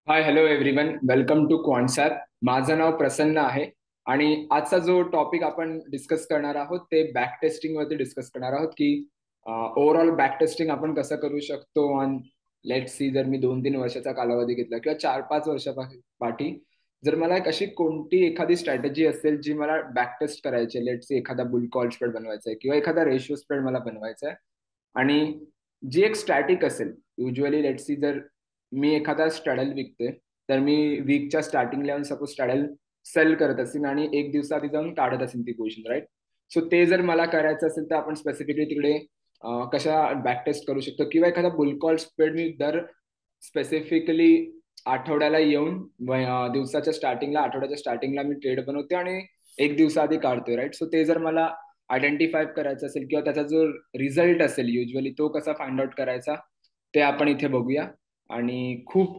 High hello everyone, welcome to Quantsapp. माझं नाव प्रसन्न आहे आणि आजचा जो टॉपिक आपण डिस्कस करणार आहोत ते बॅक टेस्टिंग वरती डिस्कस करणार आहोत की ओव्हरऑल बॅक टेस्टिंग आपण कसं करू शकतो. ऑन लेट सी, जर मी 2-3 वर्षाचा कालावधी घेतला किंवा 4-5 वर्षा पाठी, जर मला एक अशी कोणती एखादी स्ट्रॅटेजी असेल जी मला बॅक टेस्ट करायची, लेट सी एखादा बुल कॉल स्प्रेड बनवायचा आहे किंवा एखादा रेशिओ स्प्रेड मला बनवायचा आहे आणि जी एक स्टॅटिक असेल. युजली लेट सी, जर मी एखादा स्ट्रॅडल विकते तर मी वीकच्या स्टार्टिंगला येऊन सपोज स्ट्रॅडल सेल करत असेल आणि एक दिवसाआधी जाऊन काढत असेल ती पोझिशन, राईट. सो ते जर मला करायचं असेल तर आपण स्पेसिफिकली तिकडे कशा बॅक टेस्ट करू शकतो किंवा एखादा बुल कॉल स्प्रेड मी दर स्पेसिफिकली आठवड्याला येऊन दिवसाच्या स्टार्टिंगला, आठवड्याच्या स्टार्टिंगला मी ट्रेड बनवते आणि एक दिवसाआधी काढतोय, राईट. सो ते जर मला आयडेंटिफाय करायचं असेल किंवा त्याचा जो रिझल्ट असेल युजली तो कसा फाइंड आउट करायचा ते आपण इथे बघूया. आणि खूप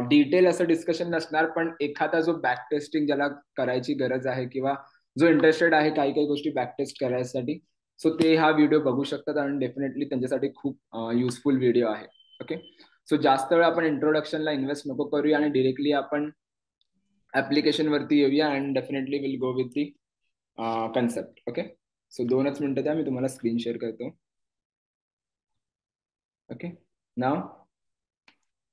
डिटेल असं डिस्कशन नसणार, पण एखादा जो बॅक टेस्टिंग ज्याला करायची गरज आहे किंवा जो इंटरेस्टेड आहे काही काही गोष्टी बॅक टेस्ट करायसाठी, सो ते हा व्हिडिओ बघू शकतात आणि डेफिनेटली त्यांच्यासाठी खूप युजफुल व्हिडिओ आहे. ओके. सो जास्त वेळ आपण इंट्रोडक्शनला इन्व्हेस्ट नको करूया आणि डिरेक्टली आपण ऍप्लिकेशन वरती येऊया and definitely will go with the concept. Okay. So 2च मिनिटं द्या, मी तुम्हाला स्क्रीन शेअर करतो. ओके. नाव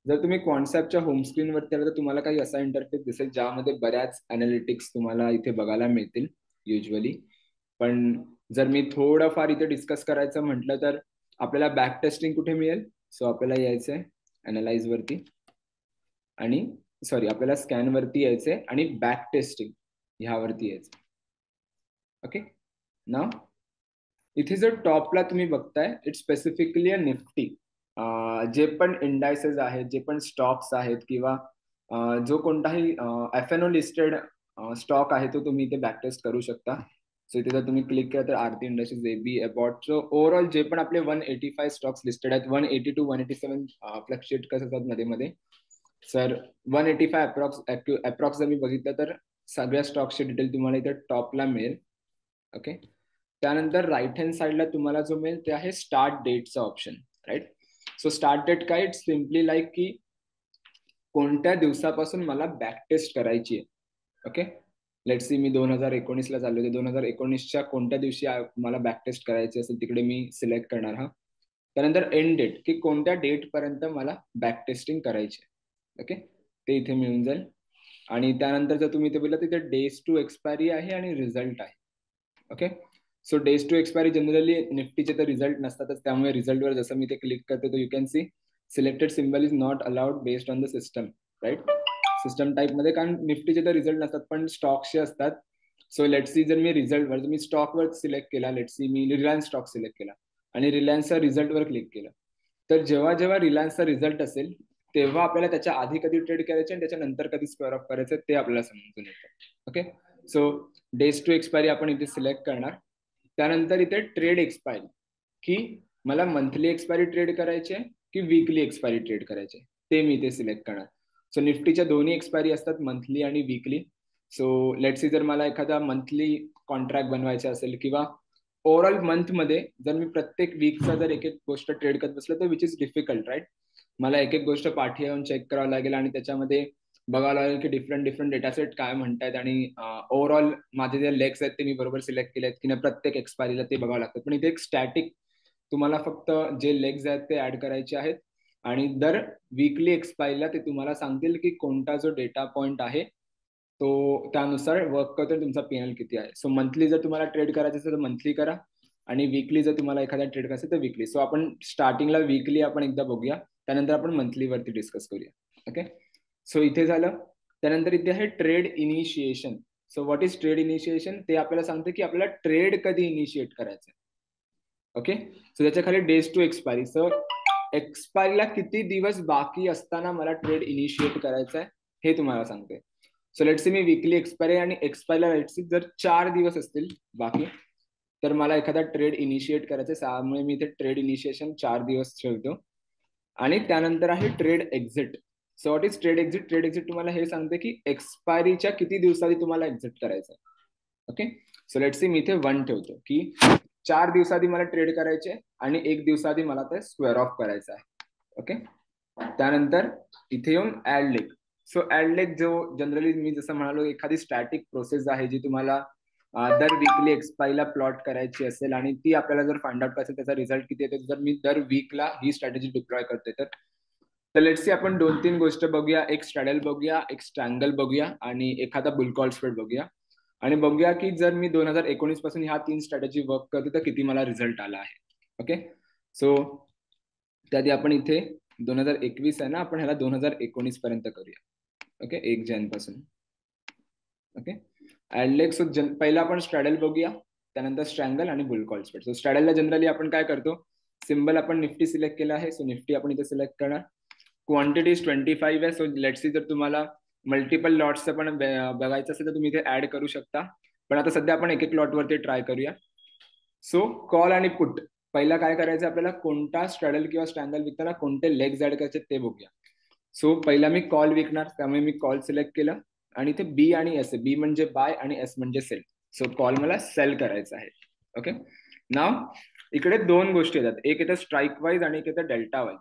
जर तुम्ही कॉन्सेप्टच्या होम स्क्रीनवरती आला तर तुम्हाला काही असा इंटरफेस दिसेल ज्यामध्ये बऱ्याच अनालिटिक्स तुम्हाला इथे बघायला मिळतील युजली. पण जर मी थोडंफार इथे डिस्कस करायचं म्हटलं तर आपल्याला बॅक टेस्टिंग कुठे मिळेल. सो आपल्याला यायचंय अनालाइज वरती आणि सॉरी, आपल्याला स्कॅन वरती यायचंय आणि बॅक टेस्टिंग ह्यावरती यायचं. ओके. ना इथे जर टॉपला तुम्ही बघताय, इट्स स्पेसिफिकली अ निफ्टी. जे पण इंडायसेस आहेत, जे पण स्टॉक्स आहेत किंवा जो कोणताही F N O listed stock आहे तो तुम्ही इथे बॅकटेस्ट करू शकता. सो इथे जर तुम्ही क्लिक केलं तर Aarti industries, AB, Abbott, so overall जे पण आपले 185 स्टॉक्स लिस्टेड आहेत, 180 to 187 फ्लक्च्युएट करत असतात मध्ये मध्ये. सर 185 अप्रॉक्स जर मी बघितलं तर सगळ्या स्टॉक्सची डिटेल तुम्हाला इथे टॉपला मिळेल. ओके. त्यानंतर राईट हँड साईडला तुम्हाला जो मिळेल ते आहे स्टार्ट डेटचा option, right. So start date काय, इट्स सिम्पली लाईक की कोणत्या दिवसापासून मला बॅक टेस्ट करायची आहे. ओके. लेट्स सी, मी 2019ला चाललो होते, 2019च्या कोणत्या दिवशी मला बॅक टेस्ट करायची असेल तिकडे मी सिलेक्ट करणार हा. त्यानंतर एंड डेट, की कोणत्या डेट पर्यंत मला बॅक टेस्टिंग करायची आहे. ओके. ते इथे मिळून जाईल. आणि त्यानंतर जर तुम्ही इथे बोलला तिथे डेज टू एक्सपायरी आहे आणि रिझल्ट आहे. Okay. So days to expiry generally निफ्टीचे तर रिझल्ट नसतातच, त्यामुळे रिझल्टवर जसं मी ते क्लिक करते तर you can see selected symbol is not allowed based on the system, right. System type मध्ये, कारण निफ्टीचे तर रिझल्ट नसतात पण स्टॉक्सचे असतात. सो लेट सी, जर मी रिझल्टवर, मी स्टॉकवर सिलेक्ट केला, लेट सी मी रिलायन्स स्टॉक सिलेक्ट केला आणि रिलायन्सच्या रिझल्टवर क्लिक केलं, तर जेव्हा जेव्हा रिलायन्सचा रिझल्ट असेल तेव्हा आपल्याला त्याच्या आधी कधी ट्रेड करायचे आणि त्याच्यानंतर कधी स्क्वेअर ऑफ करायचं ते आपल्याला समजून येतं. Okay. So days to expiry आपण इथे सिलेक्ट करणार. त्यानंतर इथे ट्रेड एक्सपायरी, की मला मंथली एक्सपायरी ट्रेड करायचे की वीकली एक्सपायरी ट्रेड करायचे, ते मी इथे सिलेक्ट करणार. सो निफ्टीच्या दोन्ही एक्सपायरी असतात, मंथली आणि वीकली. सो लेट्स सी, जर मला एखादा मंथली कॉन्ट्रॅक्ट बनवायचा असेल किंवा ओव्हरऑल मंथमध्ये जर मी प्रत्येक वीकचा जर एक एक गोष्ट ट्रेड करत बसलो तर विच इज डिफिकल्ट, राईट. मला एक एक गोष्ट पाठी येऊन चेक करावं लागेल आणि त्याच्यामध्ये बघावं लागेल की डिफरंट डिफरंट डेटासेट काय म्हणतायत आणि ओव्हरऑल माझे जे लेग्स आहेत ते मी बरोबर सिलेक्ट केले आहेत की नाही प्रत्येक एक्सपायरीला, ते बघावं लागतं. पण इथे एक स्टॅटिक तुम्हाला फक्त जे लेग्स आहेत ते ऍड करायचे आहेत आणि दर वीकली एक्सपायरीला ते तुम्हाला सांगतील की कोणता जो डेटा पॉइंट आहे तो त्यानुसार वर्क करतो, तुमचा पीएनएल किती आहे. सो मंथली जर तुम्हाला ट्रेड करायचं असेल तर मंथली करा आणि वीकली जर तुम्हाला एखादा ट्रेड करायचं तर वीकली. सो आपण स्टार्टिंगला वीकली आपण एकदा बघूया, त्यानंतर आपण मंथली वरती डिस्कस करूया. ओके. सो इथे झालं. त्यानंतर इथे आहे trade initiation. So what is trade initiation, ते आपल्याला सांगते की आपल्याला ट्रेड कधी इनिशिएट करायचं. ओके. सो त्याच्या खाली डेज टू एक्सपायरी, सो एक्सपायरीला किती दिवस बाकी असताना मला ट्रेड इनिशिएट करायचं आहे हे तुम्हाला सांगते. So let's see, me weekly expiry आणि एक्सपायरीला लेट्स सी जर 4 दिवस असतील बाकी, तर मला एखादा ट्रेड इनिशिएट करायचा, त्यामुळे मी इथे ट्रेड इनिशिएशन 4 दिवस ठेवतो. आणि त्यानंतर आहे trade exit. So what is trade exit, trade exit तुम्हाला हे सांगते की एक्सपायरीच्या किती दिवसाआधी तुम्हाला एक्झिट करायचं. ओके. सो लेट्स सी, मी इथे 1 ठेवतो की 4 दिवसाआधी मला ट्रेड करायचे आणि 1 दिवसाआधी मला ते स्क्वेअर ऑफ करायचं आहे. ओके. त्यानंतर इथे येऊन ऍड लेग. सो ऍडलेग जो जनरली मी जसं म्हणालो एखादी स्टॅटिक प्रोसेस आहे जी तुम्हाला दर वीकली एक्सपायला प्लॉट करायची असेल आणि ती आपल्याला जर फाइंड आउट करायचं त्याचा रिझल्ट किती येतो जर मी दर वीकला ही स्ट्रॅटेजी डिप्लॉय करते तर लेट्स सी आपण 2-3 गोष्ट बघूया. एक स्ट्रॅडल बघूया, एक स्ट्रँगल बघूया आणि एखादा बुलकॉल स्प्रेड बघूया आणि बघूया की जर मी 2019 पासून ह्या 3 स्ट्रॅटेजी वर्क करते तर किती मला रिझल्ट आला आहे. ओके, सो त्याआधी आपण इथे 2021 आहे ना, आपण ह्याला 2019 पर्यंत करूया. ओके, 1 जानेवारी पासून. ओके, ऍडलेक्स पहिला आपण स्ट्रॅडल बघूया, त्यानंतर स्ट्रँगल आणि बुलकॉल स्प्रेड. सो स्ट्रॅडलला जनरली आपण काय करतो, सिम्बल आपण निफ्टी सिलेक्ट केला आहे, सो निफ्टी आपण इथे सिलेक्ट करणार. क्वांटिटी 25 आहे, सो लेट्स सी जर तुम्हाला मल्टिपल लॉट्सचं पण बघायचं असेल तर तुम्ही इथे ऍड करू शकता, पण आता सध्या आपण एक एक लॉट वरती ट्राय करूया. सो कॉल आणि पुट, पहिला काय करायचं आपल्याला, कोणता स्ट्रॅडल किंवा स्ट्रँगल विकताना कोणते लेग्स ऍड करायचे ते बघूया. सो पहिला मी कॉल विकणार, त्यामुळे मी कॉल सिलेक्ट केलं आणि इथे बी आणि एस, बी म्हणजे बाय आणि एस म्हणजे सेल. सो कॉल मला सेल करायचं आहे. ओके, नाव इकडे 2 गोष्टी येतात, एक येतं स्ट्राईक वाईज आणि एक येतं delta wise.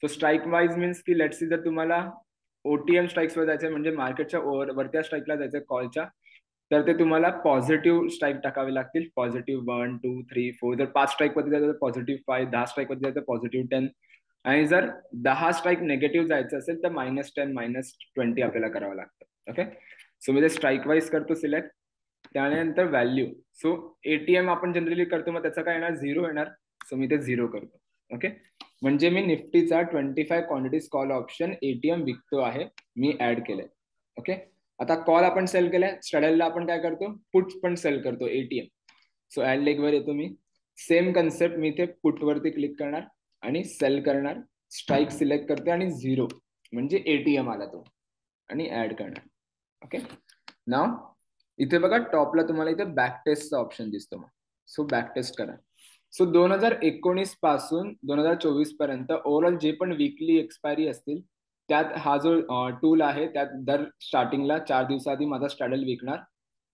So strike wise means की लेट्स सी जर तुम्हाला ओटीएम स्ट्राईक्स वर जायचं म्हणजे मार्केटच्या वरत्या स्ट्राईकला जायचं कॉलच्या, तर ते तुम्हाला पॉझिटिव्ह स्ट्राईक टाकावे लागतील. पॉझिटिव्ह 1, 2, 3, 4. जर 5 स्ट्राईक वरती जायचं तर पॉझिटिव्ह 5, 10 स्ट्राईक वरती जायचं पॉझिटिव्ह 10 आणि जर 10 स्ट्राईक नेगेटिव्ह जायचं असेल तर -10, -20 आपल्याला करावं लागतं. ओके, सो मी ते स्ट्राईक वाईज करतो सिलेक्ट. त्यानंतर व्हॅल्यू, सो एटीएम आपण जनरली करतो, मग त्याचा काय येणार, 0 येणार. सो मी ते 0 करतो. ओके, म्हणजे मी निफ्टीचा 25 क्वांटिटीज कॉल ऑप्शन एटीएम विकतो आहे, मी ऍड केलंय. ओके, आता कॉल आपण सेल केलाय, स्ट्रॅडलला आपण काय करतो, पुट पण सेल करतो एटीएम. सो ऍड लेग वर येतो मी, सेम कन्सेप्ट, मी इथे पुट वरती क्लिक करणार आणि सेल करणार, स्ट्राईक सिलेक्ट करते आणि 0 म्हणजे एटीएम आला तो आणि ऍड करणार. ओके, नाव इथे बघा टॉपला तुम्हाला इथे बॅक टेस्टचा ऑप्शन दिसतो. मग सो बॅक टेस्ट करा. सो 2019 पासून 2024 पर्यंत ओव्हरऑल जे पण वीकली एक्सपायरी असतील त्यात हा जो टूल आहे त्यात दर स्टार्टिंगला 4 दिवसाआधी माझा स्ट्रॅडल विकणार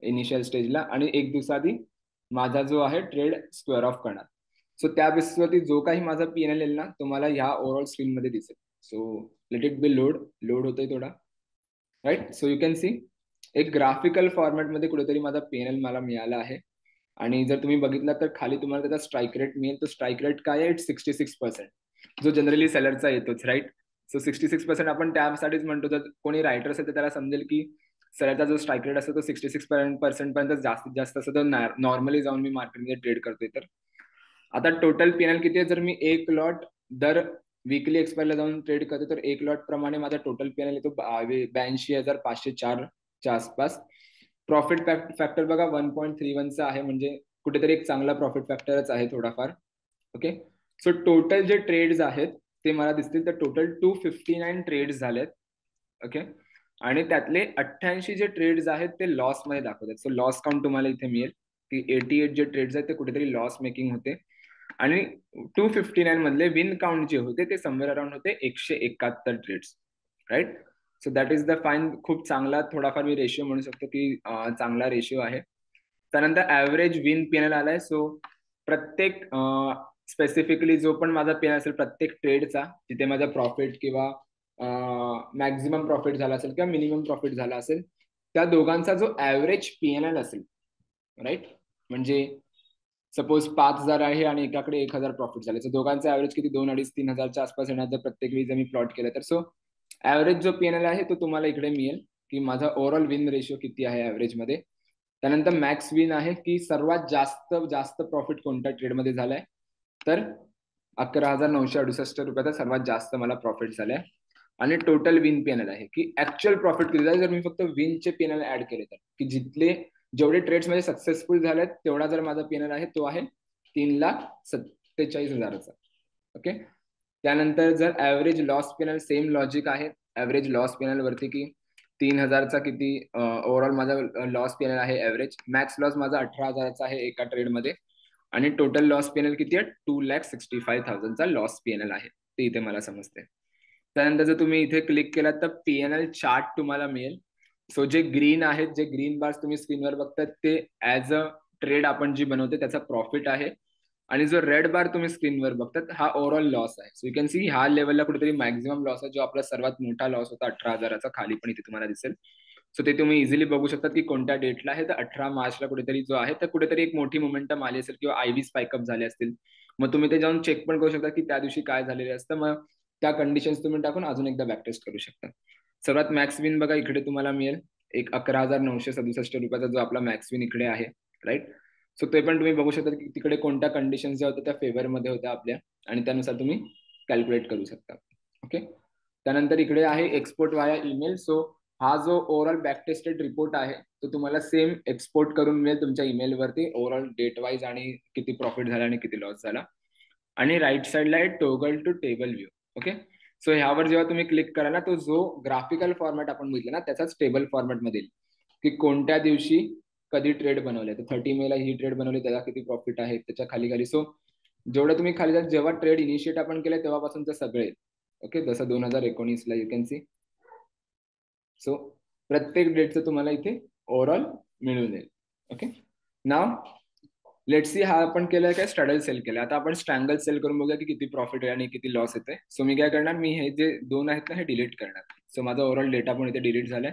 इनिशियल स्टेजला आणि 1 दिवसाआधी माझा जो आहे ट्रेड स्क्वेअर ऑफ करणार. सो त्या बेसिसवरती जो काही माझा पीएनएल येईल ना तुम्हाला ह्या ओव्हरऑल स्क्रीन मध्ये दिसेल. So let it be load होतोय थोडा, right. So you can see एक ग्राफिकल फॉर्मॅट मध्ये कुठेतरी माझा पीएनएल मला मिळाला आहे आणि जर तुम्ही बघितलं तर खाली तुम्हाला त्याचा स्ट्राईक रेट मिळेल. तो स्ट्राईक रेट काय आहे, 66%, जो जनरली सेलरचा येतोच, राईट. सो 66% आपण त्यासाठीच म्हणतो, जर कोणी रायटर असेल तर त्याला समजेल की सेलरचा जो स्ट्राईक रेट असतो तो 66% पर्यंत जास्तीत जास्त असतो. तर नॉर्मली जाऊन मी मार्केटमध्ये ट्रेड करतोय. तर आता टोटल पीएनएल किती आहे, जर मी एक लॉट दर वीकली एक्सपायरला जाऊन ट्रेड करतो तर एक लॉट प्रमाणे माझा टोटल पीएनएल येतो 82,504 च्या आसपास. प्रॉफिट फॅक्टर बघा 1.31 आहे, म्हणजे कुठेतरी एक चांगला प्रॉफिट फॅक्टरच आहे थोडाफार. ओके, सो टोटल जे ट्रेड्स आहेत ते मला दिसतील तर टोटल 259 ट्रेड्स झालेत. ओके, आणि त्यातले 88 जे ट्रेड्स आहेत ते लॉस मध्ये दाखवतात. सो लॉस काउंट तुम्हाला इथे मिळेल की 88 जे ट्रेड्स आहेत ते कुठेतरी लॉस मेकिंग होते आणि 259 मधले विन काउंट जे होते ते समवेअर अराउंड होते 171 trades, right. So that is the fine. खूप चांगला थोडाफार मी रेशिओ म्हणू शकतो की चांगला रेशिओ आहे. त्यानंतर ऍव्हरेज विन पीएनएल आलाय. सो प्रत्येक स्पेसिफिकली जो पण माझा पीएनएल असेल प्रत्येक ट्रेडचा, जिथे माझा प्रॉफिट किंवा मॅक्झिमम प्रॉफिट झाला असेल किंवा मिनिमम प्रॉफिट झाला असेल, त्या दोघांचा जो ऍव्हरेज पीएनएल असेल, राईट, म्हणजे सपोज 5,000 आहे आणि एकाकडे 1,000 प्रॉफिट झाले, तर दोघांचा ऍव्हरेज किती, 2,500-3,000च्या आसपास येणार जर प्रत्येक वेळी जर मी प्लॉट केलं तर. सो ऍव्हरेज जो पीएनएल आहे तो तुम्हाला इकडे मिळेल की माझा ओव्हरऑल विन रेशिओ किती आहे ऍव्हरेज मध्ये. त्यानंतर मॅक्स विन आहे की सर्वात जास्त प्रॉफिट कोणत्या ट्रेडमध्ये झालाय, तर 11,968 रुपयाचा सर्वात जास्त मला प्रॉफिट झालाय. आणि टोटल विन पीएनएल आहे की ऍक्च्युअल प्रॉफिट किती झाले जर मी फक्त विनचे पीएनएल ऍड केले तर, की जिथले जेवढे ट्रेड्स मध्ये सक्सेसफुल झालेत तेवढा जर माझा पीएनएल आहे तो आहे 3,47,000चा. ओके, त्यानंतर जर average loss PNL, same logic आहे. ऍव्हरेज लॉस पीएनएल वरती की 3,000चा किती ओव्हरऑल माझा लॉस पीएनएल आहे ऍव्हरेज. मॅक्स लॉस माझा 18,000चा आहे एका ट्रेडमध्ये आणि टोटल लॉस पीएनएल किती आहे, 2,65,000चा लॉस पीएनएल आहे, ते इथे मला समजते. त्यानंतर जर तुम्ही इथे क्लिक केलात तर पीएनएल चार्ट तुम्हाला मिळेल. सो जे ग्रीन आहेत, जे ग्रीन बार्स तुम्ही स्क्रीनवर बघतात ते ऍज अ ट्रेड आपण जी बनवते त्याचा प्रॉफिट आहे. आणि जो रेड बार तुम्ही स्क्रीनवर बघतात हा ओव्हरऑल लॉस आहे. सो यू कॅन सी ह्या लेवलला कुठेतरी मॅक्झिमम लॉस आहे, जो आपला सर्वात मोठा लॉस होता 18,000चा, खाली पण इथे तुम्हाला दिसेल. सो ते तुम्ही इझिली बघू शकता की कोणत्या डेटला आहे. तर 18 मार्चला कुठेतरी जो आहे तर कुठेतरी एक मोठी मोमेंटम आली असेल किंवा आयव्ही स्पाइकअप झाले असतील. मग तुम्ही ते जाऊन चेक पण करू शकता की त्या दिवशी काय झालेले असतं. मग त्या कंडिशन्स तुम्ही टाकून अजून एकदा बॅक टेस्ट करू शकता. सर्वात मॅक्स विन बघा इकडे तुम्हाला मिळेल एक 11,967 रुपयाचा जो आपला मॅक्स विन इकडे आहे, राईट. सो ते पण तुम्ही बघू शकता की तिकडे कोणत्या कंडिशन ज्या होत्या त्या फेवरमध्ये होत्या आपल्या, आणि त्यानुसार तुम्ही कॅल्क्युलेट करू शकता. ओके. त्यानंतर इकडे आहे एक्सपोर्ट वाया ईमेल. सो हा जो ओव्हरऑल बॅक टेस्टेड रिपोर्ट आहे तो तुम्हाला सेम एक्सपोर्ट करून मिळेल तुमच्या ईमेलवरती, ओव्हरऑल डेट वाईज आणि किती प्रॉफिट झाला आणि किती लॉस झाला. आणि राईट साईडला आहे toggle to table view. Okay. So ह्यावर जेव्हा तुम्ही क्लिक कराल ना, तो जो ग्राफिकल फॉर्मॅट आपण बघितला ना त्याचाच टेबल फॉर्मॅट मध्ये येईल की कोणत्या दिवशी कधी ट्रेड बनवले. तर 30 मेला ही ट्रेड बनवली, त्याला किती प्रॉफिट आहे त्याच्या खाली खाली. सो जेवढं तुम्ही खाली जाल, जेव्हा ट्रेड इनिशिएट आपण केलं तेव्हापासूनचं सगळे. ओके. जसं 2019ला यू कॅन सी. सो प्रत्येक डेटचं तुम्हाला इथे ओव्हरऑल मिळून येईल. ओके. नाव लेट्स सी, हा आपण केलाय काय स्ट्रॅडल सेल केलाय. आता आपण स्ट्रँगल सेल करून बघूया की किती प्रॉफिट आहे आणि किती लॉस येते. सो मी काय करणार, मी हे जे दोन आहेत ना हे डिलीट करणार. सो माझा ओव्हरऑल डेटा पण इथे डिलीट झालाय.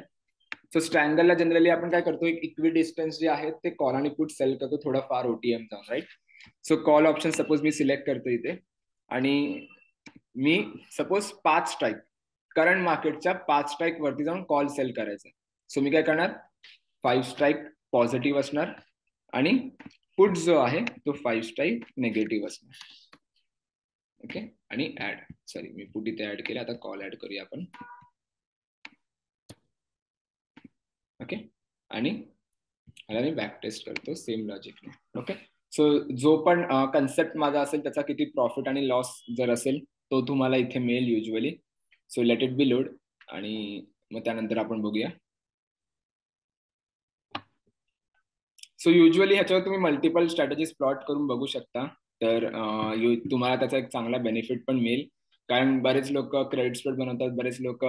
सो स्ट्रँगलला जनरली आपण काय करतो, एक इक्वी डिस्टन्स जे आहे ते कॉल आणि पुट सेल करतो थोडंफार ओटीएम जाऊन, right. So call option suppose मी सिलेक्ट करतो इथे, आणि मी सपोज 5 स्ट्राईक करंट मार्केटच्या 5 स्ट्राईक वरती जाऊन कॉल सेल करायचा. सो मी काय करणार, 5 स्ट्राईक पॉझिटिव्ह असणार आणि पुट जो आहे तो 5 स्ट्राईक निगेटिव्ह असणार. ओके. आणि ऍड, सॉरी मी पुट इथे ऍड केलं, आता कॉल ऍड करूया आपण. ओके. आणि ह्याला मी बॅक टेस्ट करतो सेम लॉजिकने. ओके. सो जो पण कन्सेप्ट माझा असेल त्याचा किती प्रॉफिट आणि लॉस जर असेल तो तुम्हाला इथे मिळेल usually. So let it be load, आणि मग त्यानंतर आपण बघूया. सो युजली ह्याच्यावर तुम्ही मल्टिपल स्ट्रॅटेजीज प्लॉट करून बघू शकता. तर तुम्हाला त्याचा एक चांगला बेनिफिट पण मिळेल. कारण बरेच लोक क्रेडिट स्प्रेड बनवतात, बरेच लोक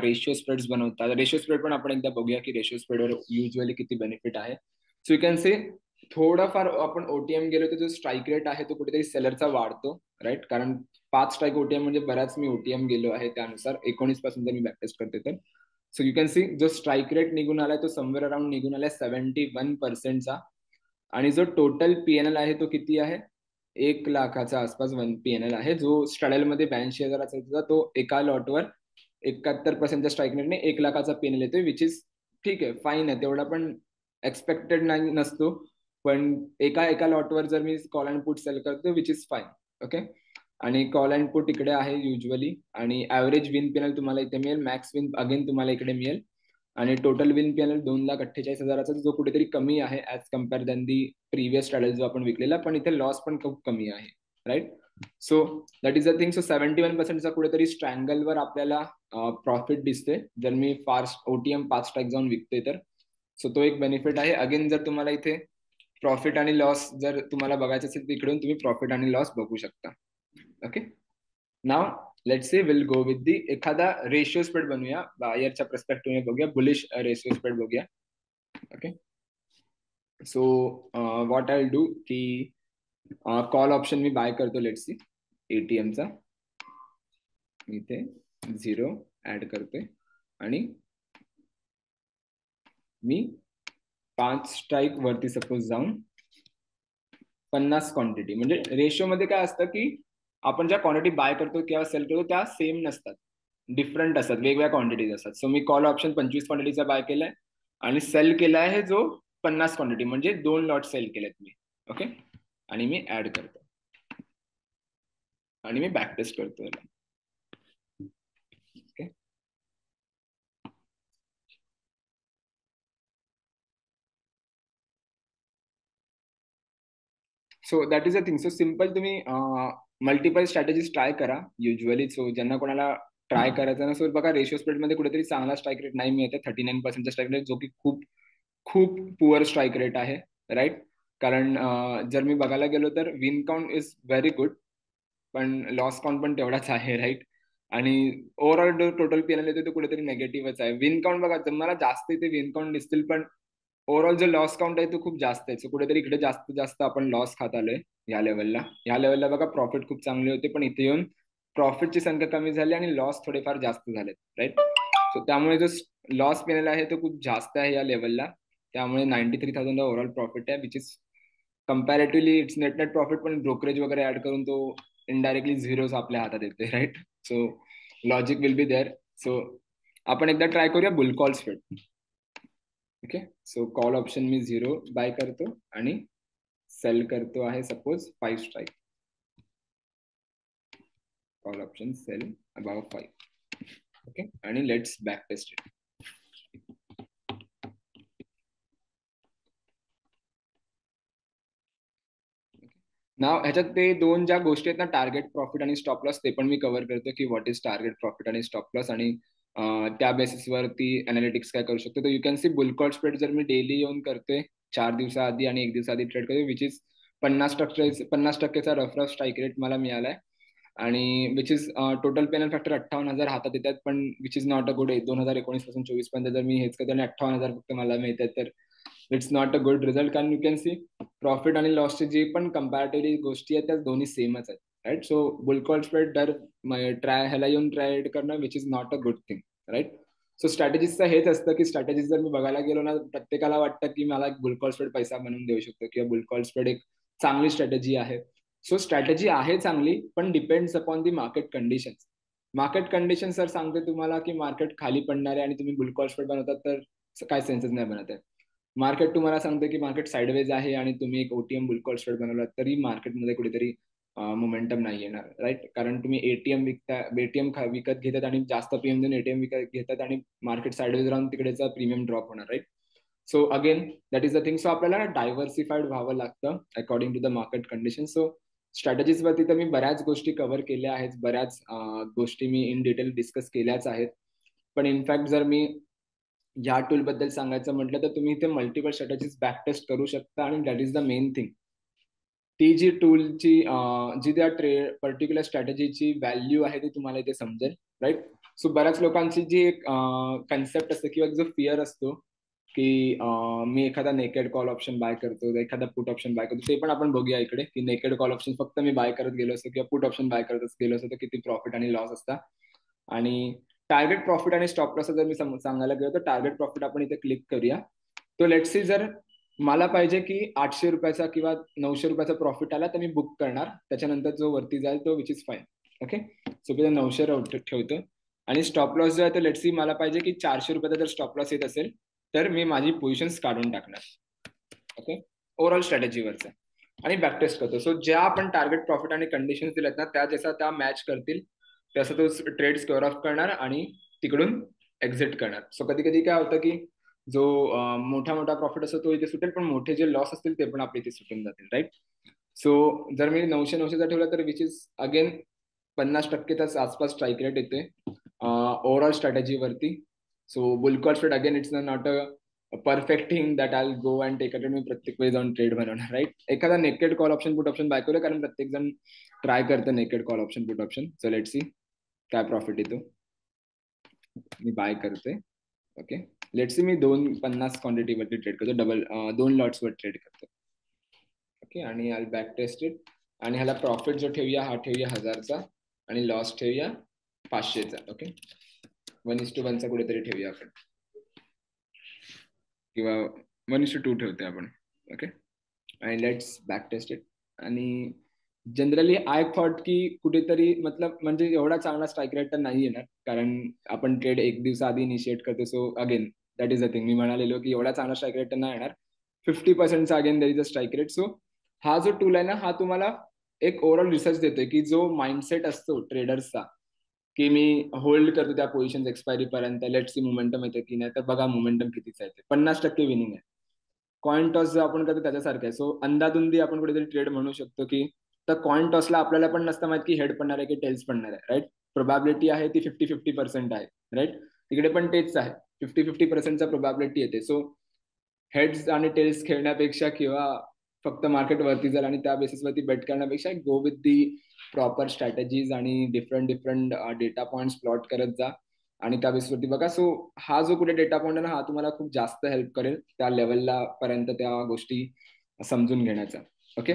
रेशिओ स्प्रेड्स बनवतात. रेशिओ स्प्रेड पण आपण एकदा बघूया की रेशिओ स्प्रेडवर युजली किती बेनिफिट आहे. सो यू कॅन से थोडाफार आपण ओटीएम गेलो तर जो स्ट्राईक रेट आहे तो कुठेतरी सेलरचा वाढतो, राईट. कारण 5 स्ट्राईक ओटीएम म्हणजे बराच मी ओटीएम गेलो आहे त्यानुसार 19 पासून जर मी बॅकटेस्ट करते तर. सो यू कॅन सी जो स्ट्राईक रेट निघून आलाय तो समवेअर अराउंड निघून आलाय 71%चा. आणि जो टोटल पीएनएल आहे तो किती आहे, 1 लाखाच्या आसपास पीएनएल आहे. जो स्ट्रॅडल मध्ये 82,000 होता तो एका लॉटवर 71%च्या स्ट्राईक रेटने 1 लाखाचा पीएनएल येतोय, विच इज ठीक आहे, फाईन आहे. तेवढा पण एक्सपेक्टेड नाही नसतो, पण एका एका लॉटवर जर मी कॉल अँड पुट सेल करतो विच इज फाईन. ओके. आणि कॉल अँड पुट इकडे आहे युजली, आणि ऍव्हरेज विन पीएनएल तुम्हाला इथे मिळेल, मॅक्स विन अगेन तुम्हाला इकडे मिळेल, आणि टोटल विन पीएनएल 2,48,000चा जो कुठेतरी कमी आहे as compare than the previous strategy जो आपण विकलेला. पण इथे लॉस पण खूप कमी आहे, right. So that is a thing. So 71%चा कुठेतरी स्ट्रँगलवर आपल्याला प्रॉफिट दिसते जर मी फास्ट ओटीएम 5 स्ट्राईक जाऊन विकते तर. सो तो एक बेनिफिट आहे. अगेन जर तुम्हाला इथे प्रॉफिट आणि लॉस जर तुम्हाला बघायचं असेल तर इकडून तुम्ही प्रॉफिट आणि लॉस बघू शकता. Okay. Now let's say will go with दी एखादा रेशियो स्प्रेड बनवूया, बायरच्या पर्स्पेक्टिव्ह बघूया, बुलिश रेशियो स्प्रेड बघूया. Okay. So what I do की कॉल ऑप्शन मी बाय करतो, लेट्स सी एटीएमचा. इथे 0 ऍड करते आणि मी 5 स्ट्राईक वरती सपोज जाऊन 50 क्वांटिटी, म्हणजे रेशिओ मध्ये काय असतं की आपण ज्या क्वांटिटी बाय करतो किंवा सेल करतो त्या सेम नसतात, डिफरंट असतात, वेगवेगळ्या क्वांटिटीज असतात. सो मी कॉल ऑप्शन 25 क्वांटिटीचा बाय केलाय आणि सेल केला आहे जो 50 क्वांटिटी, म्हणजे 2 लॉट सेल केलेत मी. ओके. आणि मी ऍड करतो आणि मी बॅक टेस्ट करतो याला. Okay. So that is a thing. So simple तुम्ही मल्टिपल स्ट्रॅटेजीज ट्राय करा युजली. सो ज्यांना कोणाला ट्राय करायचं नसेल बघा, रेशिओ स्प्रेड मध्ये कुठेतरी चांगला स्ट्राईक रेट नाही मिळते, 39%चा स्ट्राईक रेट, जो की खूप खूप पुअर स्ट्राईक रेट आहे, राईट. कारण जर मी बघायला गेलो तर win count is very good, पण लॉस काउंट पण तेवढाच आहे, राईट. आणि ओव्हरऑल टोटल पीएनएल येतो तो कुठेतरी निगेटिव्हच आहे. विन काउंट बघा तुम्हाला जास्त इथे विन काउंट दिसतील, पण ओव्हरऑल जो लॉस काउंट आहे तो खूप जास्त आहे. सो कुठेतरी इकडे जास्त जास्त आपण लॉस खात आलोय ह्या लेवलला बघा प्रॉफिट खूप चांगले होते, पण इथे येऊन प्रॉफिटची संख्या कमी झाली आणि लॉस थोडेफार जास्त झालेत, राईट. सो त्यामुळे जो लॉस पेलेला आहे तो खूप जास्त आहे या लेवलला. त्यामुळे 93,000 ओव्हरऑल प्रॉफिट आहे, which is comparatively it's net net profit, पण ब्रोकरेज वगैरे ऍड करून तो इनडायरेक्टली झिरोच आपल्या हातात येते, right. So logic will be there. So आपण एकदा ट्राय करूया bull call spread. Okay, so call option मी 0 बाय करतो आणि सेल करतो आहे suppose 5 strike. Call option sell above 5. Okay, आणि लेट्स बॅक टेस्ट इट. नाव ह्याच्यात ते दोन ज्या गोष्टी आहेत ना, टार्गेट प्रॉफिट आणि स्टॉप लॉस, ते पण मी कव्हर करतो की व्हॉट इज टार्गेट प्रॉफिट आणि स्टॉप लॉस, आणि त्या बेसिसवरती अनालिटिक्स काय करू शकतो. तर you can C boule call spread जर मी डेली येऊन करतोय 4 दिवसाआधी आणि 1 दिवसाआधी ट्रेड करतोय, विच इज 50%चा रफ स्ट्राईक रेट मला मिळालाय, आणि which is total panel factor 58,000 हातात येतात, पण which is not a good. 2019 पासून 24 पर्यंत जर मी हेच करतो आणि 58,000 फक्त मला मिळतात, तर it's not a good result. कारण यू कॅन सी प्रॉफिट आणि लॉसचे जे पण कम्पॅरेटिव्हली गोष्टी आहेत त्या दोन्ही सेमच आहेत, right. So bull call spread दर ह्याला येऊन ट्रेड करणं which is not a good thing, right. So स्ट्रॅटेजीचं हेच असतं की स्ट्रॅटेजीज जर मी बघायला गेलो ना, प्रत्येकाला वाटतं की मला एक बुल कॉल स्प्रेड पैसा बनवून देऊ शकतो किंवा बुल कॉल स्प्रेड एक चांगली स्ट्रॅटेजी आहे. सो स्ट्रॅटेजी आहे चांगली, पण depends upon the market conditions. Market condition sir सांगते तुम्हाला की मार्केट खाली पडणार आहे आणि तुम्ही बुल कॉल स्प्रेड बनवतात, तर काय सेन्सच नाही बनत आहे. मार्केट तुम्हाला सांगते की मार्केट साईडवेज आहे आणि तुम्ही एक ओटीएम बुल कॉल स्प्रेड बनवला तरी मार्केटमध्ये कुठेतरी मोमेंटम नाही येणार, राईट. कारण तुम्ही एटीएम विकत घेतात आणि जास्त प्रीमियम देऊन एटीएम विकत घेतात आणि मार्केट साईडवेज राहून तिकडेचा प्रीमियम ड्रॉप होणार, right. So again that is the thing. So आपल्याला डायव्हर्सिफाईड व्हावं लागतं according to the market condition. So strategies वरती तर मी बऱ्याच गोष्टी कव्हर केल्या आहेत, बऱ्याच गोष्टी मी इन डिटेल डिस्कस केल्याच आहेत. पण इनफॅक्ट जर मी या टूल बद्दल सांगायचं म्हटलं तर तुम्ही इथे मल्टिपल स्ट्रॅटेजीज बॅक टेस्ट करू शकता, आणि that is the main thing. ती जी टूलची जी त्या पर्टिक्युलर स्ट्रॅटेजीची व्हॅल्यू आहे ती तुम्हाला इथे समजेल, राईट. सो बऱ्याच लोकांची जी एक कन्सेप्ट असते किंवा जो फिअर असतो की मी एखादा नेकेड कॉल ऑप्शन बाय करतो, एखादा पुट ऑप्शन बाय करतो, ते पण आपण बघूया इकडे की नेकेड कॉल ऑप्शन फक्त मी बाय करत गेलो असतो किंवा पुट ऑप्शन बाय करत गेलो असतो तर किती प्रॉफिट आणि लॉस असतात. आणि टार्गेट प्रॉफिट आणि स्टॉप लॉस जर मी सांगायला गेलो तर टार्गेट प्रॉफिट आपण इथे क्लिक करूया. तो लेट्स सी जर मला पाहिजे की 800 रुपयाचा किंवा 900 रुपयाचा प्रॉफिट आला तर मी बुक करणार, त्याच्यानंतर जो वरती जाईल तो which is fine. Okay, so मी 900 ठेवतो. आणि स्टॉप लॉस जो आहे तो लेट्स सी मला पाहिजे की 400 रुपयाचा जर स्टॉप लॉस येत असेल तर मी माझी पोझिशन्स काढून टाकणार. ओके, ओव्हरऑल स्ट्रॅटेजीवरचा आणि बॅकटेस्ट करतो. सो ज्या आपण टार्गेट प्रॉफिट आणि कंडिशन दिल्यात ना त्या जसा त्या मॅच करतील तसं तो ट्रेड स्क्वेअर ऑफ करणार आणि तिकडून एक्झिट करणार. सो कधी कधी काय होतं की जो मोठा मोठा प्रॉफिट असतो तो इथे सुटेल, पण मोठे जे लॉस असतील ते पण आपले इथे सुटून जातील, राईट. सो जर मी 900 ठेवला तर विच इज अगेन 50%च्याच आसपास स्ट्राईक रेट येते ओव्हरऑल स्ट्रॅटेजीवरती. So bull call spread again it's not a perfect thing that I go and take a trade. मी प्रत्येक वेळी जाऊन ट्रेड बनवणार, राईट. एखादा naked call option put option buy करूया, कारण प्रत्येक जण ट्राय करतं naked call option put option. So let's see काय प्रॉफिट येतो. मी बाय करते. ओके, लेट्स सी मी 50 क्वांटिटीवरती ट्रेड करतो, डबल 2 लॉट्सवर ट्रेड करतो. ओके, आणि आय बॅक टेस्ट इट. आणि ह्याला प्रॉफिट जो ठेवूया हा ठेवूया 1000चा आणि लॉस ठेवूया 500चा. ओके, 1:1चा कुठेतरी ठेवूया आपण, किंवा 1:2 ठेवते आपण. ओके, आणि लेट्स बॅक टेस्ट इट. आणि जनरली आय थॉट की कुठेतरी मतलब म्हणजे एवढा चांगला स्ट्राईक रेट तर नाही येणार, कारण आपण ट्रेड 1 दिवसा आधी इनिशिएट करतो. So again that is the thing. मी म्हणालेलो की एवढा चांगला स्ट्राईक रेट तर नाही येणार. 50%चा again there is a strike rate. So हा जो टूल आहे ना हा तुम्हाला एक ओव्हरऑल रिसर्च देतोय की जो माइंडसेट असतो ट्रेडर्सचा की मी होल्ड करतो त्या पोझिशन एक्सपायरी पर्यंत, लेट्स सी मोमेंटम येतं की नाही. तर बघा मोमेंटम कितीच आहे, 50% विनिंग आहे. कॉइन टॉस जो आपण करतो त्याच्यासारखं आहे. सो अंदाधुंदी आपण कुठेतरी ट्रेड म्हणू शकतो की तर कॉइन टॉसला आपल्याला पण नसतं माहित की हेड पडणार आहे की टेल्स पडणार आहे, राईट. प्रोबॅबिलिटी आहे ती 50-50% आहे, राईट. तिकडे पण तेच आहे, 50-50%चा प्रोबॅबिलिटी येते. सो हेड्स आणि टेल्स खेळण्यापेक्षा किंवा फक्त मार्केट वरती जाईल आणि त्या बेसिसवरती बेट करण्यापेक्षा गो विथ दी प्रॉपर स्ट्रॅटेजीज आणि डिफरंट डेटा पॉइंट्स प्लॉट करत जा. आणि त्या बेसवरती बघा. सो हा जो कुठे डेटा पॉइंट आहे ना, हा तुम्हाला खूप जास्त हेल्प करेल त्या लेवलला पर्यंत त्या गोष्टी समजून घेण्याचा. ओके.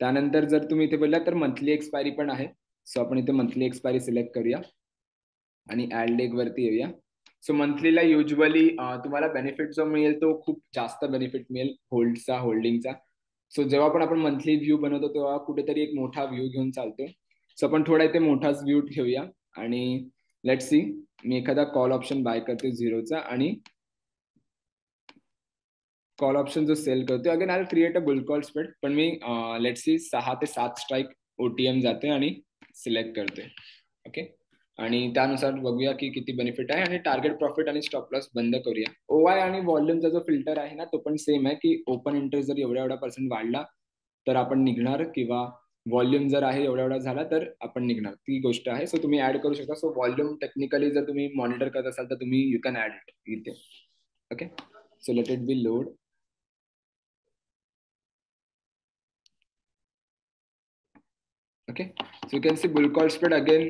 त्यानंतर जर तुम्ही इथे बोलला तर मंथली एक्सपायरी पण आहे. सो आपण इथे मंथली एक्सपायरी सिलेक्ट करूया आणि ऍड लेग वरती येऊया. सो मंथलीला युजली तुम्हाला बेनिफिट जो मिळेल तो खूप जास्त बेनिफिट मिळेल होल्डिंगचा. सो जेव्हा पण आपण मंथली व्ह्यू बनवतो तेव्हा कुठेतरी एक मोठा व्ह्यू घेऊन चालतो. सो आपण थोडा इथे मोठाच व्ह्यू ठेवूया आणि लेट सी. मी एखादा कॉल ऑप्शन बाय करते 0चा आणि कॉल ऑप्शन जो सेल करतो. Again I create a bull call spread, पण मी लेट सी 6 ते 7 स्ट्राईक ओटीएम जाते आणि सिलेक्ट करते. ओके. आणि त्यानुसार बघूया की किती बेनिफिट आहे आणि टार्गेट प्रॉफिट आणि स्टॉप लॉस बंद करूया. ओआय आणि व्हॉल्यूमचा जो फिल्टर आहे ना तो पण सेम आहे की ओपन इंटरेस्ट जर एवढा पर्सेंट वाढला तर आपण निघणार, किंवा व्हॉल्यूम जर आहे एवढा झाला तर आपण निघणार, ती गोष्ट आहे. सो तुम्ही ऍड करू शकता. सो व्हॉल्यूम टेक्निकली जर तुम्ही मॉनिटर करत असाल तर तुम्ही यू कॅन ऍड इट इथे. Okay. So let it be load. Okay, so you can see bull call spread again.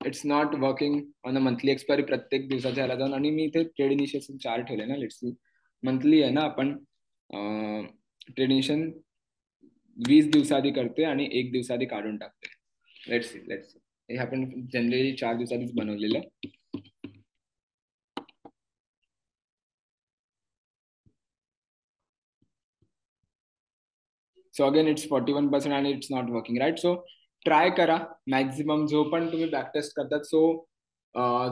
It's not working on a monthly expiry. प्रत्येक दिवसाच्या ह्याला जाऊन आणि मी इथे ट्रेड इनिशिएशन चार्ट ठेवले ना. लेट्स सी मंथली आहे ना, आपण ट्रेड इनिशिएशन 20 दिवसाआधी करते आणि 1 दिवसाआधी काढून टाकते. लेट्स सी हे आपण जनरली 4 दिवसाआधीच बनवलेलं. सो अगेन इट्स 41% आणि it's not working right. So try करा मॅक्झिमम जो पण तुम्ही बॅकटेस्ट करतात. सो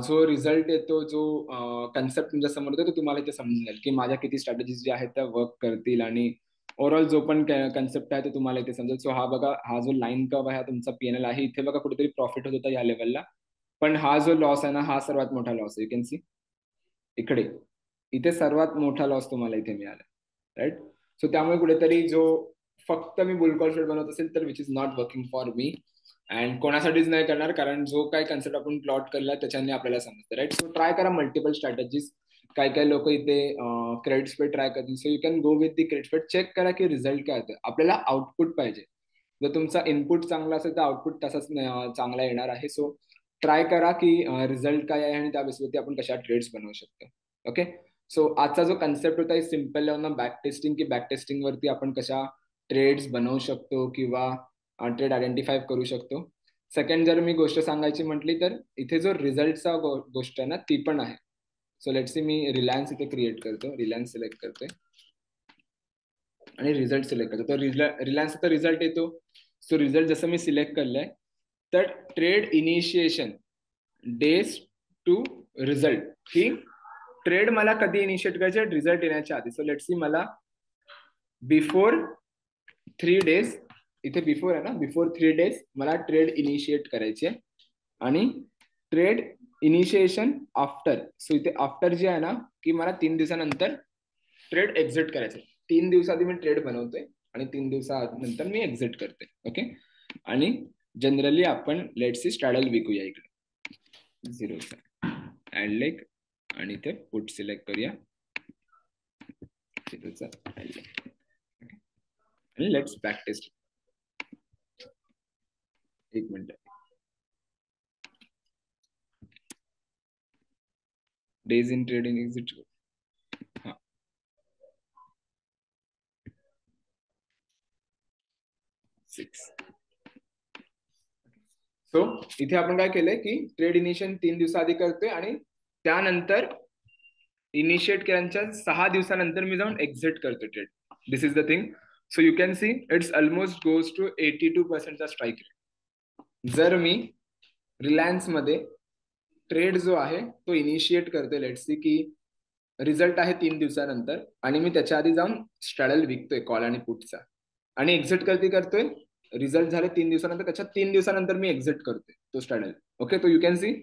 जो रिझल्ट येतो, जो कन्सेप्ट तुमच्या समोर येतो, तो तुम्हाला इथे समजून जाईल की माझ्या किती स्ट्रॅटेजीज ज्या आहेत त्या वर्क करतील आणि ओव्हरऑल जो पण कन्सेप्ट आहे तो तुम्हाला इथे समजेल. सो हा बघा, हा जो लाईन कर्व आहे हा तुमचा पीएनएल आहे. इथे बघा कुठेतरी प्रॉफिट होत होता या लेवलला, पण हा जो लॉस आहे ना हा सर्वात मोठा लॉस आहे. यू कॅन सी इकडे, इथे सर्वात मोठा लॉस तुम्हाला इथे मिळाला राईट. सो त्यामुळे कुठेतरी जो फक्त मी बुलकॉल शेड बनवत असेल तर which is not working for me. And कोणासाठीच नाही करणार, कारण जो काय कन्सेप्ट आपण प्लॉट केला त्याच्याने आपल्याला समजतं राईट. सो ट्राय करा मल्टिपल स्ट्रॅटेजीज. काय काय लोक इथे क्रेडिट स्पेड ट्राय करतील. So you can go with the credit स्पेड. चेक करा की रिझल्ट काय होतं. आपल्याला आउटपुट पाहिजे. जर तुमचा इनपुट चांगला असेल तर आउटपुट तसाच चांगला येणार आहे. सो ट्राय करा की रिझल्ट काय आहे आणि त्या बेसवरती आपण कशा ट्रेड्स बनवू शकतो. ओके. सो आजचा जो कन्सेप्ट होता सिम्पल ना बॅक टेस्टिंग, की बॅक टेस्टिंग वरती आपण कशा ट्रेड्स बनवू शकतो किंवा ट्रेड आयडेंटिफाय करू शकतो. सेकंड जर मी गोष्ट सांगायची म्हटली तर इथे जो रिझल्टचा गोष्ट आहे ना ती पण आहे. सो लेट्स सी मी रिलायन्स इथे क्रिएट करतो, रिलायन्स सिलेक्ट करतोय आणि रिझल्ट सिलेक्ट करतो. तर रिलायन्सचा रिझल्ट येतो. सो रिझल्ट जसं मी सिलेक्ट केलंय तर trade initiation days to result, ही ट्रेड मला कधी इनिशिएट करायचे, रिझल्ट येण्याच्या आधी. सो लेट्स सी मला बिफोर 3 डेज, इथे बिफोर आहे ना, बिफोर 3 डेज मला ट्रेड इनिशिएट करायचे आणि ट्रेड इनिशिएशन आफ्टर. सो इथे आफ्टर जे आहे ना की मला 3 दिवसानंतर ट्रेड एक्झिट करायचे. 3 दिवसाआधी मी ट्रेड बनवतोय आणि 3 दिवसानंतर मी एक्झिट करते. ओके. आणि जनरली आपण लेट्स सी स्ट्रॅडल विकूया इकडे 0चा ऍड लेग आणि इथे पुट सिलेक्ट करूया 0चा ऍड लेग आणि लेट्स बॅक टेस्ट. एक minute. Days in trading exit. हा 6. सो इथे आपण काय केलंय की ट्रेड इनिशिएशन 3 दिवसाआधी करतोय आणि त्यानंतर इनिशिएट केल्याच्या 6 दिवसानंतर मी जाऊन एक्झिट करतो trade. This is the thing. So you can see it's almost goes to 82% strike rate. जर मी रिलायन्स मध्ये ट्रेड जो आहे तो इनिशिएट करतोय, लेट्स सी की रिझल्ट आहे 3 दिवसानंतर आणि मी त्याच्या आधी जाऊन स्ट्रॅडल विकतोय कॉल आणि पुटचा आणि एक्झिट करतोय. रिझल्ट झाले 3 दिवसानंतर, त्याच्या 3 दिवसानंतर मी एक्झिट करतोय तो स्ट्रॅडल. ओके. तो यू कॅन सी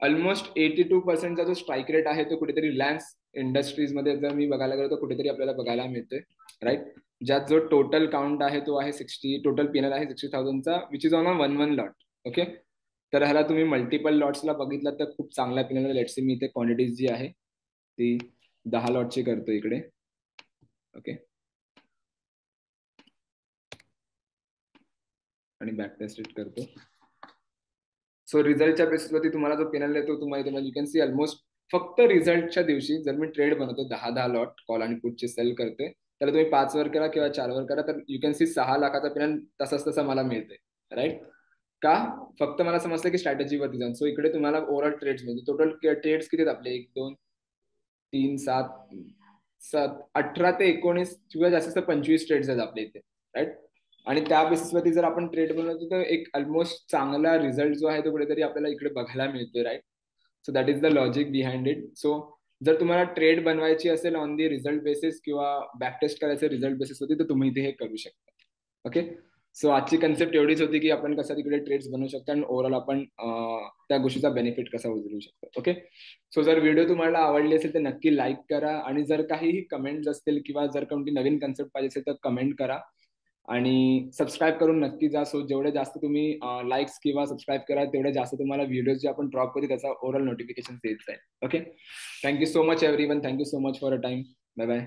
ऑलमोस्ट 82%चा जो स्ट्राईक रेट आहे तो कुठेतरी रिलायन्स इंडस्ट्रीज मध्ये जर मी बघायला गेलो तर कुठेतरी आपल्याला बघायला मिळतोय राईट. ज्यात जो टोटल काउंट आहे तो आहे 60, टोटल पीएनएल आहे 60,000चा which is on a 1 lot. Okay. तर ह्याला तुम्ही मल्टिपल लॉट्सला बघितलं तर खूप चांगला पीएनएल. लेट्स मी इथे क्वांटिटीज जी आहे ती 10 लॉटची करतो इकडे. ओके. आणि बॅक टेस्ट करतो. सो रिझल्टच्या बेसिसवरती तुम्हाला जो पेनल येतो तुम्हाला यू कॅन सी ऑलमोस्ट फक्त रिझल्टच्या दिवशी जर मी ट्रेड बनवतो 10 लॉट कॉल आणि पुटचे सेल करते, तर तुम्ही 5 वर करा किंवा 4 वर करा, तर यू कॅन सी 6 लाखाचा पेनल तसाच तसा मला मिळते. राईट? का? फक्त मला समजलं की स्ट्रॅटेजीवरती जाऊन. सो इकडे तुम्हाला ओव्हरऑल ट्रेड्स म्हणजे टोटल ट्रेड्स किती आहेत आपले? 1, 2, 3, 7, 7, 18 ते 19 किंवा जास्तीत जास्त 25 ट्रेड्स आहेत आपल्या इथे. राईट? आणि त्या बेसिसवरती जर आपण ट्रेड बनवतो तर एक ऑलमोस्ट चांगला रिझल्ट जो आहे तो कुठेतरी आपल्याला इकडे बघायला मिळतोय. Right? So that is the logic behind it. So जर तुम्हाला ट्रेड बनवायची असेल ऑन दी रिझल्ट बेसिस किंवा बॅक टेस्ट करायचं रिझल्ट बेसिस होती, तर तुम्ही इथे हे करू शकता. ओके. सो आजची कन्सेप्ट एवढीच होती की आपण कसा तिकडे ट्रेड्स बनवू शकतो आणि ओव्हरऑल आपण त्या गोष्टीचा बेनिफिट कसा उचलू शकतो. ओके. सो जर व्हिडिओ तुम्हाला आवडली असेल तर नक्की लाईक करा, आणि जर काहीही कमेंट्स असतील किंवा जर कोणती नवीन कन्सेप्ट पाहिजे असेल तर कमेंट करा, आणि सबस्क्राईब करून नक्की जा. सो जेवढे जास्त तुम्ही लाईक्स किंवा सबस्क्राईब करा तेवढे जास्त तुम्हाला व्हिडिओज जे आपण ड्रॉप करू त्याचा ओव्हरऑल नोटिफिकेशन येत जाईल. Okay. Thank you so much everyone. Thank you so much for a time. Bye bye.